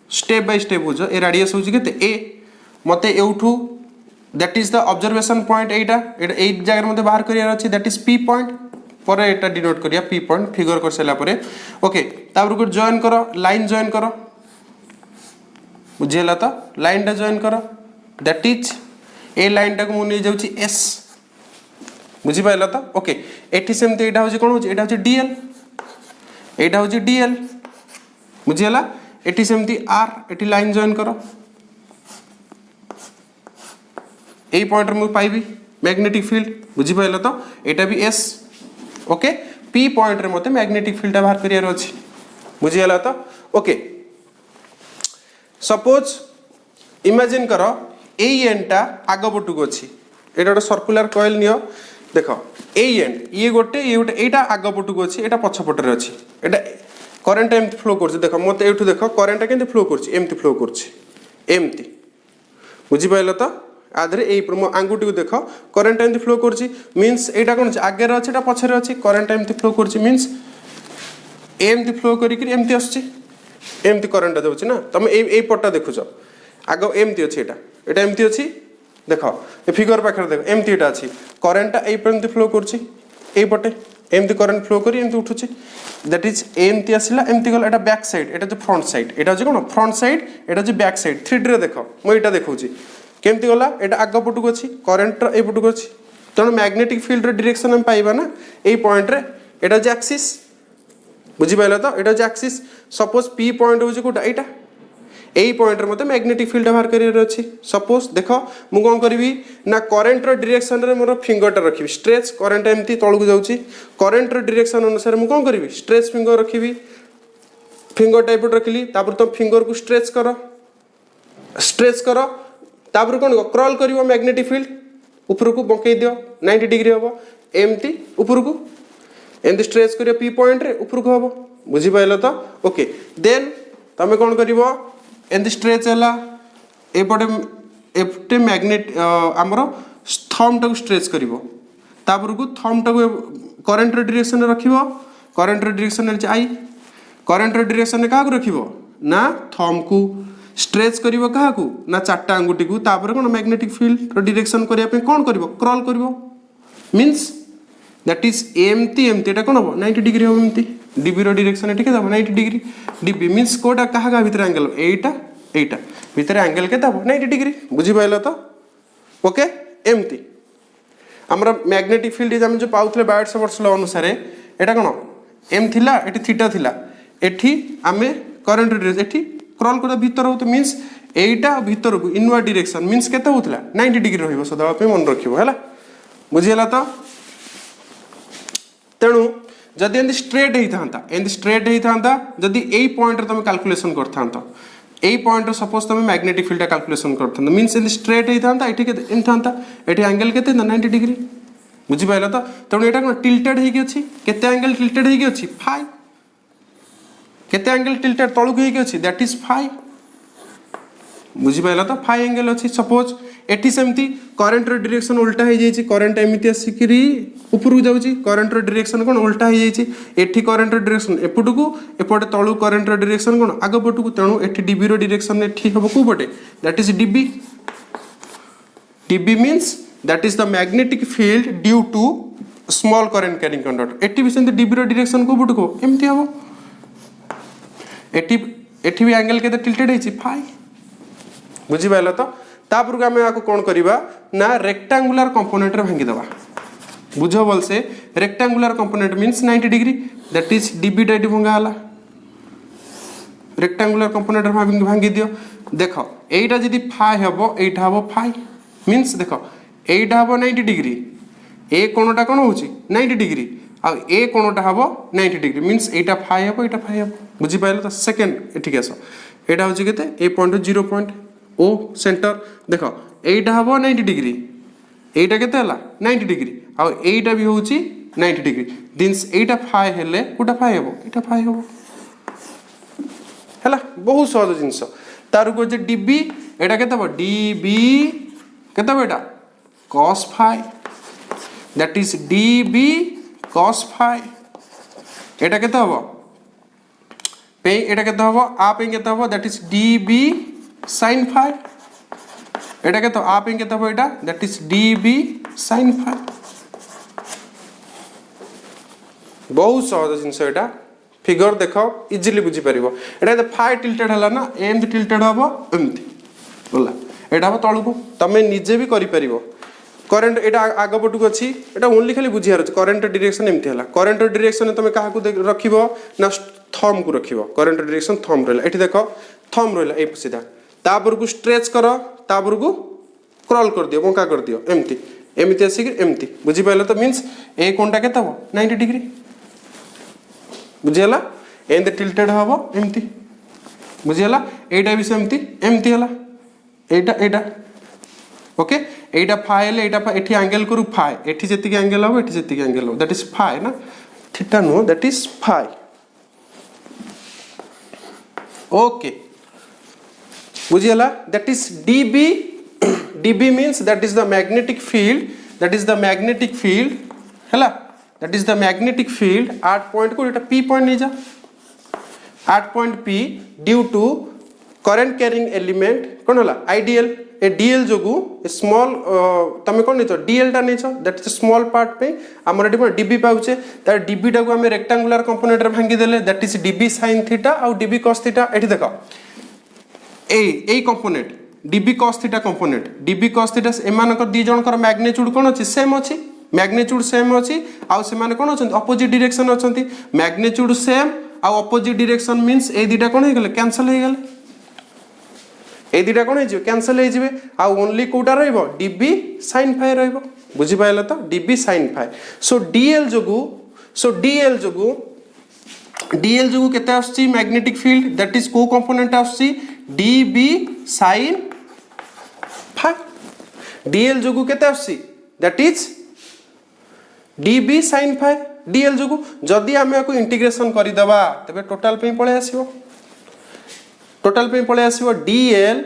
स्टेप बाय स्टेप बुझो ए रेडियस होछि केते ए मते एउटू that is the observation point एटा ए जगह मते बाहर करिया अछि दैट इज पी पॉइंट पर एटा डिनोट करिया पी पॉइंट फिगर कर सेला परे ओके तापर को जॉइन करो लाइन जॉइन करो बुझेला त लाइन टा जॉइन करो दैट इज ए लाइन टा को मु नै जाउछि एस बुझि पाइला त ओके एठी सेमते एटा होछि कोन होछि एटा होछि डीएल बुझिला एठी सेमती आर एठी लाइन जॉइन करो ए पॉइंट रे मु पाइबी मैग्नेटिक फील्ड बुझि पाइला तो एटा भी एस ओके पी पॉइंट रे मते मैग्नेटिक फील्ड बाहर करियार अछि बुझिला तो ओके सपोज इमेजिन करो ए एंड टा आगो पटुक अछि एटा एक सर्कुलर कॉइल नियो देखो ए एंड ये गोटे एटा आगो पटुक अछि एटा पछ पटरे अछि एटा करंट एम्ति फ्लो करछि देखो मते एठु देखो करंट केंति फ्लो करछि एम्ति फ्लो करछि एम्ति बुझि पाइला तो आधरे ए आंगुटी को देखो करंट एम्ति फ्लो करछि मींस एटा कोन छै आगे रे अछि एटा पछरे अछि करंट एम्ति फ्लो करछि मींस एम्ति फ्लो करि कि एम्ति आछि एम्ति करंट जाउछि ना तुम ए पट्टा देखुछ आगो एम्ति अछि एटा एम्ति अछि देखो ए फिगर पाखर देखो एम्ति एटा अछि करंट ए एम्ति फ्लो करछि ए पटे एम्ति करंट फ्लो करी एम्ति उठुछि दैट इज एम्ति आसिला एम्ति गल एटा बैक साइड एटा जो फ्रंट साइड एटा जो कोन फ्रंट साइड एटा जो बैक साइड 3D रे देखो म एटा देखौछि केमती गला एटा आग पटुक अछि करंट ए पटुक अछि तण मैग्नेटिक फील्ड रे डायरेक्शन हम पाइबा ना ए पॉइंट रे एटा जे एक्सिस बुझि पाइला तो एटा जे एक्सिस सपोज पी पॉइंट होछि कोटा एटा ए पॉइंट रे मते मैग्नेटिक फील्ड बाहर करियर अछि सपोज देखो मु कोन करबी ना करंट रो डायरेक्शन रे मोर फिंगर टा रखिबी स्ट्रेच करंट एम्ति तळकु जाउछि करंट रो डायरेक्शन अनुसार मु कोन करबी स्ट्रेच फिंगर रखिबी फिंगर टाइप रखिली तापर तो फिंगर को स्ट्रेच करो तापर कोन क्रॉल करिवो मैग्नेटिक फील्ड ऊपर को बंकई दियो 90 डिग्री हबो एम्ति ऊपर को एम्ति स्ट्रेच करियो पी पॉइंट रे ऊपर को हबो बुझि पाइलो तो ओके देन तमे कोन करिवो एम्ति स्ट्रेच हला एपटे मैग्नेट हमरो थंब टा को स्ट्रेच करिवो तापर को थंब टा को करंट रे डायरेक्शन रे रखिवो करंट रे डायरेक्शन रे आई करंट रे डायरेक्शन रे का को रखिवो ना थंब को स्ट्रेच करिवो काहा को ना चारटा अंगुटी को तापर कोन मैग्नेटिक फील्ड रो डायरेक्शन करिया पे कोन करिवो क्रॉल करिवो मींस दैट इज एम्ति एटा कोन हो 90 डिग्री हो एम्ति डीबी रो डायरेक्शन एठी के दबो 90 डिग्री डीबी मींस कोटा काहा का भीतर एंगल एटा भीतर एंगल के दबो 90 डिग्री बुझि पाइलो तो ओके एम्ति हमरा मैग्नेटिक फील्ड हम जो पाउथले बायोट-सवर्ट्स लॉ अनुसार एटा कोन एम थिला एठी थीटा थिला एठी आमे करंट डायरेक्शन एठी क्रॉल कर भीतर हो तो मींस एटा भीतर को इनवर्ड डायरेक्शन मींस केते होतला 90 डिग्री रहइबो सदा पे मन रखिबो हैला बुझियला तो तेणु जदि एंदी स्ट्रेट होता जदि एई पॉइंट रे तुम कैलकुलेशन करथांत एई पॉइंट रे सपोज तुम मैग्नेटिक फील्ड कैलकुलेशन करथांत मींस एंदी स्ट्रेट होता एठी केते एम थांता एठी एंगल केते 90 डिग्री बुझी पाइला तो तेणु एटा कोन टिल्टेड हेकी अछि केते एंगल टिल्टेड हेकी अछि फाई केते एंगल टिल्टेड तळुक हेकी अछि दैट इज फाई बुझी पाइला तो फाई एंगल अछि सपोज एठी सेमती करंट रो डायरेक्शन उल्टा हे जाई छि करंट एमिति आसिकरी ऊपर जाउछि करंट रो डायरेक्शन कोन उल्टा हे जाई छि एठी करंट रो डायरेक्शन एपटुकू एपटे तळु करंट रो डायरेक्शन कोन आगो पटुकू तेणु एठी डीबी रो डायरेक्शन एठी हबो को पटे that is DB means that is the magnetic field due to small current carrying conductor एठी भी सेमती डीबी रो डायरेक्शन को पटुकू एमती हबो एठी भी एंगल केते टिल्टेड हे छि फाई बुझी पाइला तो तापर आम आपको कौन करवा ना रेक्टांगुलर कंपोनेंट रे भांगी दबा बुझ बोल से rectangular component means 90 degree that is D B डाइट भंगा हला रेक्टांगुलर कंपोनेंट रे भांगी दियो देखो एटा जदी फाई हबो एटा हबो फाई मींस देखो एटा हबो 90 डिग्री ए कोणटा कोन होची 90 डिग्री आ ए कोणटा हबो 90 डिग्री मींस एटा फाई हबो बुझी पाइलो तो सेकंड एठी केसो एटा होची केते ए पॉइंट 0 पॉइंट ओ सेंटर देखो एटा हबो 90 डिग्री एटा केते हला 90 डिग्री आ एटा भी होची 90 डिग्री दिस एटा फाई हेले कोटा फाई हबो एटा फाई हबो हला बहुत सहज जिंस तार को जे डीबी एटा केते हबो डीबी केते हबो एटा cos phi that is DB cos phi एटा केते हबो पे एटा केते हबो आ पे केते हबो that is DB sin phi एटा के तो आप केते हो एटा that is db sin phi बहुत सहज जिंस एटा फिगर देखो इजीली बुझी परिबो एटा तो फाई टिल्टेड हला ना एम टिल्टेड हबो एमती बोला एटा हबो तळुको तमे निजे भी करि परिबो करंट एटा आगो पटुक अछि एटा ओनली खाली बुझियार अछि करंट डायरेक्शन एमती हला करंट डायरेक्शन तमे काहा को रखिबो ना थंब को रखिबो करंट डायरेक्शन थंब रहला एठी देखो थंब रहला ए सीधा तापर को स्ट्रेच करो तापर को क्रॉल कर दियो बंका कर दियो एमती एमती आसिक एमती बुझी पाइलो तो मींस ए कोनटा केते हो 90 डिग्री बुझियला एंड टिल्टेड हबो एमती बुझियला एटा भी सेमती एमती हला एटा ओके एटा फाई ले एटा एठी एंगल करू फाई एठी जेतिक एंगल हबो एठी जेतिक एंगल हबो दैट इज फाई ना theta no that is phi okay बुझियला that is db db means that is the magnetic field हला that is the magnetic field at point को एटा p point नहीं जा at point p due to current carrying element कोन हला ideal ए dl जोगु small तमे कोन नेचो dl टा नेचो that is small part पे हमर eighty कोन db पाउचे तार db टा को हम रेक्टेंगुलर कंपोनेंट रे भांगी देले that is db sin theta और db cos थीटा एठी देखो ए component db cos theta component db cos theta एमानकर दी जनकर मैग्नीट्यूड कोन अछि सेम अछि मैग्नीट्यूड सेम अछि आ से माने कोन अछंती अपोजिट डायरेक्शन अछंती मैग्नीट्यूड सेम आ अपोजिट डायरेक्शन मींस ए दीटा कोन हे गेले कैंसिल हे गेले ए दीटा कोन हे जे कैंसिल हे जिवे आ ओनली कोटा रहइबो db sin phi रहइबो बुझि पाइला तो db sin phi सो dl जोगु केते आछि मैग्नेटिक फील्ड दैट इज को कंपोनेंट आछि db sin phi dl जोगु केते आछि that is db sin phi dl जोगु जदी हमें को इंटीग्रेशन करि दबा तबे टोटल पे पळे आसीबो dl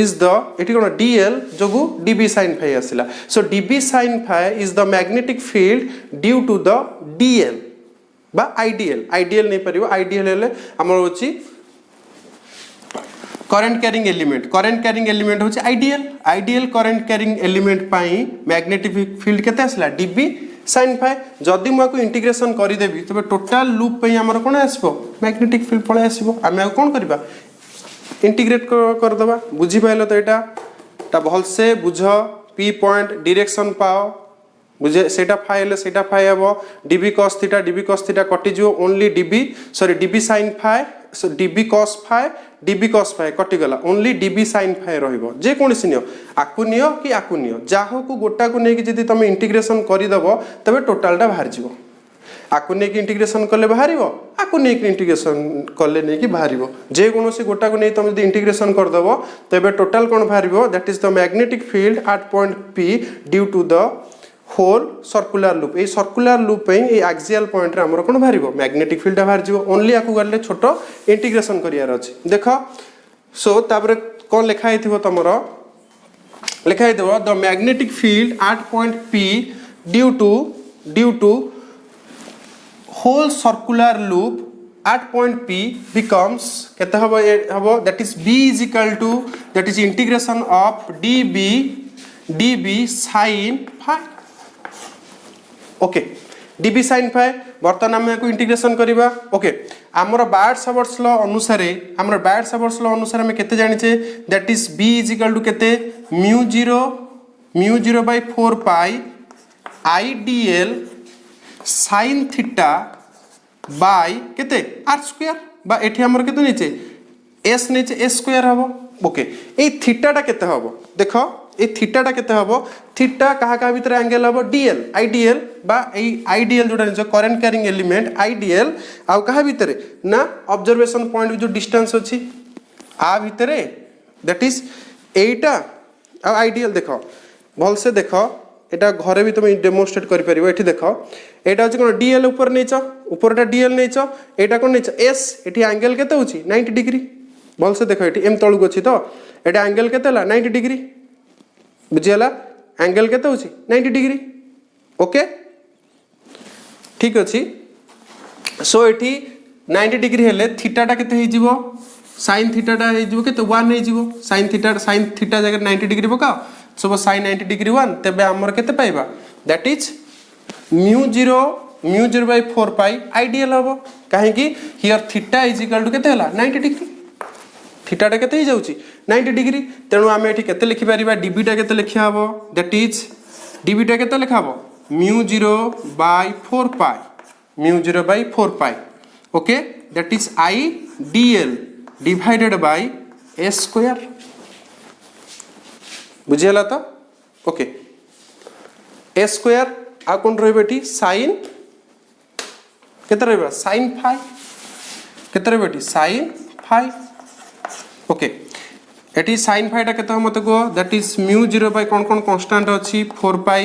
is the एठी कोन dl जोगु db sin phi आसिला so db sin phi is the magnetic field due to the dl बा आइडियल नहीं परिबो आइडियल हेले हमर होची करंट कैरिंग एलिमेंट होची आइडियल करंट कैरिंग एलिमेंट पाई मैग्नेटिक फील्ड केते आसला db sin phi जदी म को इंटीग्रेशन करि देबी तबे टोटल लूप पे हमर कोन आसीबो मैग्नेटिक फील्ड पळे आसीबो हमें कोन करबा इंटीग्रेट कर दबा बुझी पाइलो तो एटा भल से बुझ p पॉइंट डायरेक्शन पाओ बुझे सेटा फाई सेटा फाई हबो db cos थीटा कटि जो ओनली db sin phi सो db cos phi कटि गला ओनली db sin phi रहइबो जे कोनसी नियो आकु नियो जाहो को गोटा को नै कि जदी तमे इंटीग्रेशन करि दबो तबे टोटल टा बाहर जिवो आकु नहीं इंटीग्रेशन कले बाहर आकु नहीं इंटीग्रेशन कले नहीं बाहर जेकोसी गोटा को नहीं तुम यदि इंटीग्रेशन करदेव तेज टोटाल कौन बाहर that is the magnetic field at point P due to the whole circular loop ये सर्कुलर लूप ये एक्सियल पॉइंट रे हमर कौन बाहर मैग्नेटिक फील्ड बाहर जीव ओनली आकु गले छोट इंटीग्रेशन करियार अछि देख सो तापर कौन लिखाई थी तुमर लिखाई देव the magnetic field at point P due to whole circular loop at point P becomes केते हबो that is B is equal to that is integration of dB sin phi okay dB sin phi बर्तमान आम को integration करवा okay आमर बायट-सावर्ट्स law अनुसार आमर बायट-सावर्ट्स law अनुसार आम केते जानिचे that is B is equal to केते mu0 by 4 pi IDL sin theta by केते r स्क्वायर बा एठी हमर केते नीचे s नीचे s स्क्वायर हबो ओके ए थीटाटा केते हबो देखो ए थीटाटा केते हबो थीटा कहा कहा भीतर एंगल हबो dl आइडियल बा ए आइडियल जोटा जो करंट कैरिंग एलिमेंट आइडियल आ कहा भीतर ना ऑब्जर्वेशन पॉइंट जो डिस्टेंस अछि आ भीतर that is Etah uh ideal देखो भल से देखो एटा घरे भी तुम डेमोन्स्ट्रेट कर परिबो एठी देखो एटा होची कोन डीएल ऊपर नेचो ऊपरटा डीएल नेचो एटा कोन नेचो एस एठी एंगल केते होची 90 डिग्री भल से देखो एठी एम तळु अछि तो एटा एंगल केते ला 90 डिग्री बुझियला एंगल केते होची 90 डिग्री ओके ठीक अछि सो एठी 90 डिग्री हेले थीटाटा केते हे जिवो sin थीटाटा हे जिवो केते 1 हे जिवो sin थीटा जगह 90 डिग्री पकाओ सब sin 90 डिग्री 1 तेबे हमर केते पाइबा that is mu0 by 4 pi ideal हबो काहे कि here theta is equal to केते हला 90 डिग्री थीटाटा केते ही जाउची 90 डिग्री तेनु आमे एठी केते लिखि परिबा db टा केते लिखा हबो दैट इज db टा केते लिखा हबो mu0 by 4 pi mu0 by 4 pi okay that is idl divided by s square बुझियला तो ओके a स्क्वायर आ कोन रहबेटी sin केते रहबा sin phi केते रहबेटी sin phi ओके एटी sin phi टा केते मते को दैट इज mu0 बाय कोन कोन कांस्टेंट अछि 4 pi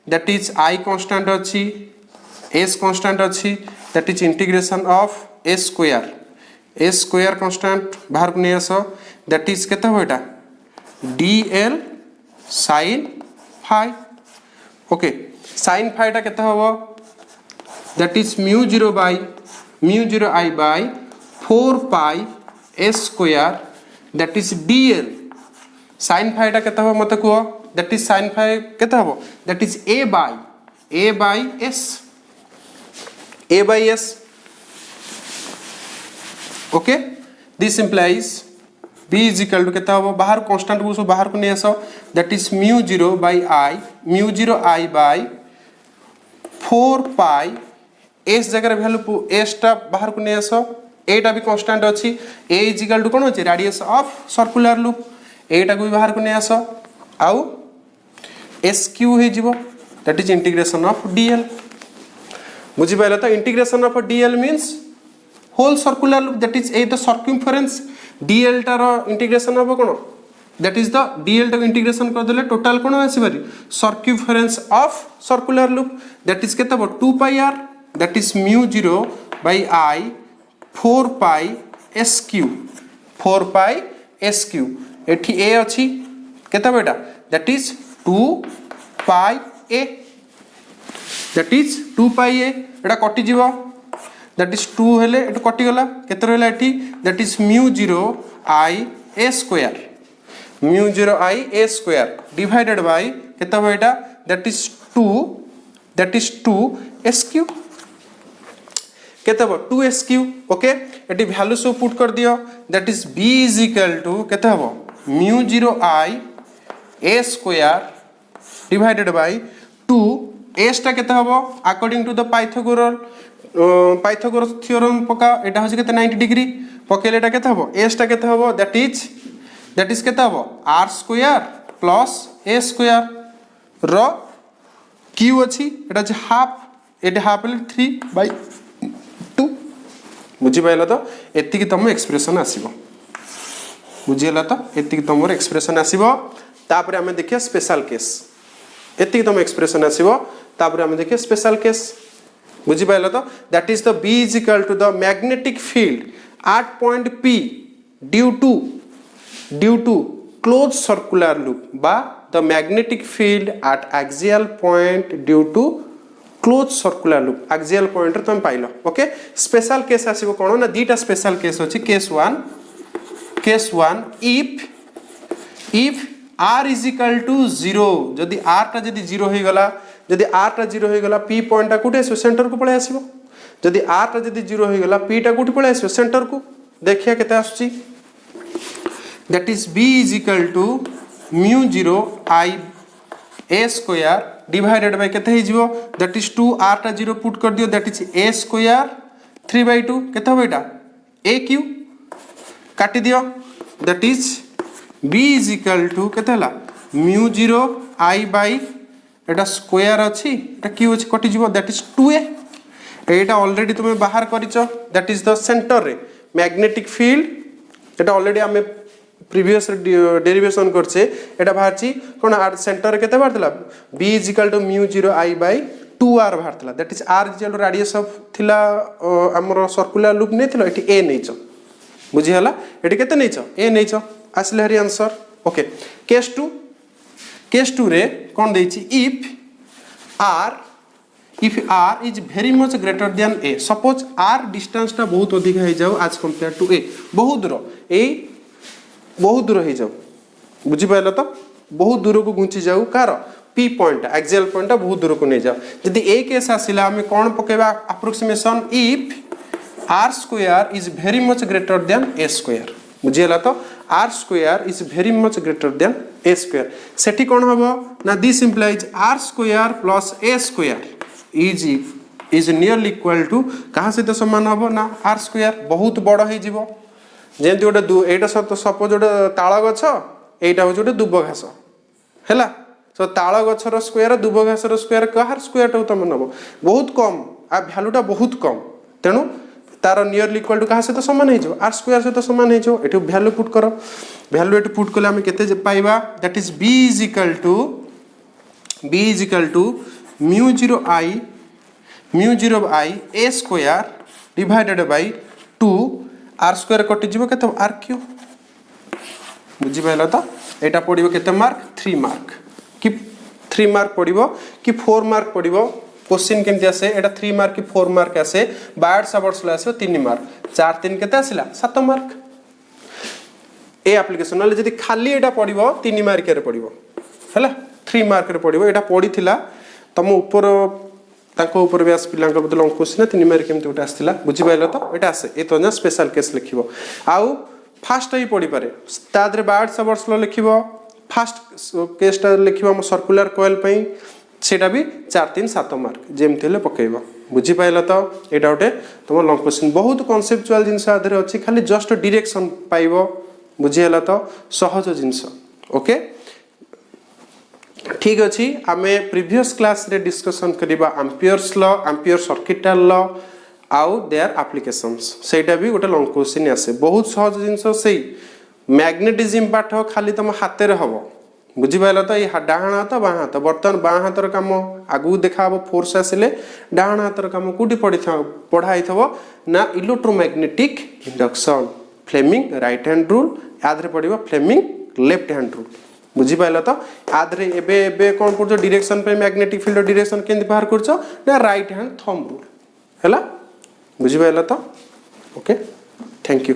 that is i constant अछि s कांस्टेंट अछि that is integration of s square constant बाहर को नै आसो दैट इज केते होइटा dl sin phi okay sin phi टा केते हबो that is mu0 I by 4 pi s square that is dl sin phi टा केते हबो मते को दैट इज sin phi केते हबो that is a by s okay this implies b is equal to केता हो बाहर कांस्टेंट को बाहर को नहीं आसो that is mu0 I by 4 pi s जगह वैल्यू s टा बाहर को नहीं आसो a टा भी कांस्टेंट अछि a is equal to कोन अछि radius of circular loop a टा को भी बाहर को नहीं आसो आउ sq हे जिवो that is integration of dl बुझि पाइला तो integration of dl means whole circular loop that is a the circumference dl टार इंटीग्रेशन हम कोन दैट इज द dl टार इंटीग्रेशन कर देले टोटल कोन आसी बारी circumference of circular loop that is केतबो 2 pi r that is mu0 by I 4 pi sq एठी a अछि केता बेटा that is 2 pi a that is 2 pi a एटा कटि जीवो दैट इज 2 हेले एटु कटि गला केते रहला एठी that is mu0 I a square divided by केते हो एटा दैट इज 2 sq केते हो 2 sq ओके एटी वैल्यू सो पुट कर दियो that is b is equal to केते हो mu0 I a square divided by 2 s टा केते हो according to the Pythagoras theorem पका एटा होछि केते 90 डिग्री पकेले एटा केते हबो s टा केते हबो दैट इज केते हबो r square plus a square रो q अछि एटा जे हाफ एटी हाफ हेले 3/2 बुझी पाइल तो एतिकी तुम एक्सप्रेशन आसीबो बुझीगला तो एतिकी तुम एक्सप्रेशन आसीबो तापर आमे देखिया स्पेशल केस एतिकी तुम एक्सप्रेशन आसीबो तापर आमे देखिया स्पेशल केस बुझी पाइल तो that is the B is equal to the magnetic field at point P due to closed circular loop बा the magnetic field at axial point due to closed circular loop axial point रे तुम pilo okay special case आसीबो कोन ना दीटा special case अछि case 1 if r is equal to 0 जदि r टा जदि 0 होई गला जदि r टा 0 होई गला p पॉइंट टा कुटे आसीबो सेंटर को पळे आसीबो जदि r टा जदि 0 होई गला p टा कुटे पळे आसीबो सेंटर को देखिया केते आछी that is b is equal to mu 0 I a square divided by केते हे जिवो दैट इज 2 r टा 0 पुट कर दियो दैट इज a square 3/2 केते होबो एटा a q काटी दियो that is b is equal to केते हला mu 0 I by Etah square अछि एटा q अछि कटि जिवो that is 2a Etah already तुमे बाहर करिचो दैट इज द सेंटर रे मैग्नेटिक फील्ड एटा ऑलरेडी हमें प्रीवियस डेरिवेशन करछे एटा बाहरची कोन आर सेंटर केते बाहरतला b is equal to mu 0 I by 2r बाहरतला that is r is radius of थिला हमर सर्कुलर लूप नै थिला एटी a नैचो बुझी हला एटी केते नैचो a नैचो आसले हरी आंसर ओके केस 2 रे कोन दैछि if r is very much greater than a suppose r distance टा बहुत अधिक है जाओ as compared to a बहुत दूर है जाओ बुझी पाइलो तो बहुत दूर को घुंची जाऊ car p point axial point बहुत दूर को नहीं जाओ यदि a केस आसिला हमें कोन पकेबा approximation if r square is very much greater than a square बुझीला तो r square is very much greater than a square सेठी कोन हबो ना this implies r square plus a square is nearly equal to कहाँ से तो समान हबो ना r square बहुत बड़ है जीवो जेंति ओटे एटा सपोज ओटे ताळ गछ एटा हो ओटे दुब घास हैला सो ताळ गछर स्क्वायर दुब घासर स्क्वायर कहार स्क्वायर टा तम नबो बहुत कम आ वैल्यू टा बहुत कम तेनु तार नियरली इक्वल टू कहाँ से तो समान है r square से तो समान है एठी वैल्यू पुट करो वैल्यू एठी पुट करले हम केते पाइबा that is b is equal to mu 0 I a square divided by 2 r square कटि जीवो केते r क्यूब बुझी पाइला तो एटा पडिबो केते मार्क 3 मार्क कि 3 मार्क पडिबो कि 4 मार्क पडिबो क्वेश्चन केमति आसे एटा 3 मार्क कि 4 मार्क आसे बायड सबर्ट्स ला आसे 3 मार्क 4 3 केते आसिला 7 मार्क ए एप्लीकेशन नाले जदी खाली एटा पडिबो 3 मार्क रे पडिबो हैला 3 मार्क रे पडिबो एटा पडिथिला तम ऊपर ताको ऊपर व्यास पिलांक बदल क्वेश्चन 3 मार्क केमति उठा आस्तिला बुझी पाइलो तो एटा आसे ए तो ना स्पेशल केस लिखिबो आउ फास्ट ही पड़ी पारे तादरे बायड सबर्ट्स लो लिखिबो फास्ट केस टा लिखिबो हम सर्कुलर कॉइल पई सेटा भी 4 3 7 मार्क जेमति ले पकेइबो बुझी पाइलो तो एटा उठे तुम लॉन्ग क्वेश्चन बहुत कॉन्सेप्चुअल जिंस आधरे अछि खाली जस्ट डायरेक्शन पाइबो बुझी हला तो सहज जिंस ओके ठीक अछि आमे प्रीवियस क्लास रे डिस्कशन करिबा Ampere's law ampere circuital law आउ देयर एप्लीकेशंस सेटा भी गोटे लॉन्ग क्वेश्चन आसे बहुत सहज जिंस सेई मैग्नेटिज्म पाठ खाली तुम हाथ रे हबो बुझी पाइलो तो ये डाहाण हाथ बाँ हाथ बर्तमान बाँ हाथर काम आगु देखा फोर्स आसिले डाहाण हाथर काम कोठी पढ़ाई थबो ना electromagnetic induction Fleming right hand rule याद रे पड़िबो फ्लेमिंग लेफ्ट हैंड रूल बुझी पाइलो तो याद रे एबे कोन करछो डायरेक्शन पे मैग्नेटिक फील्ड डायरेक्शन केंति बाहर करछो ना राइट हैंड थंब रूल हैला बुझी पाइलो तो ओके थैंक यू।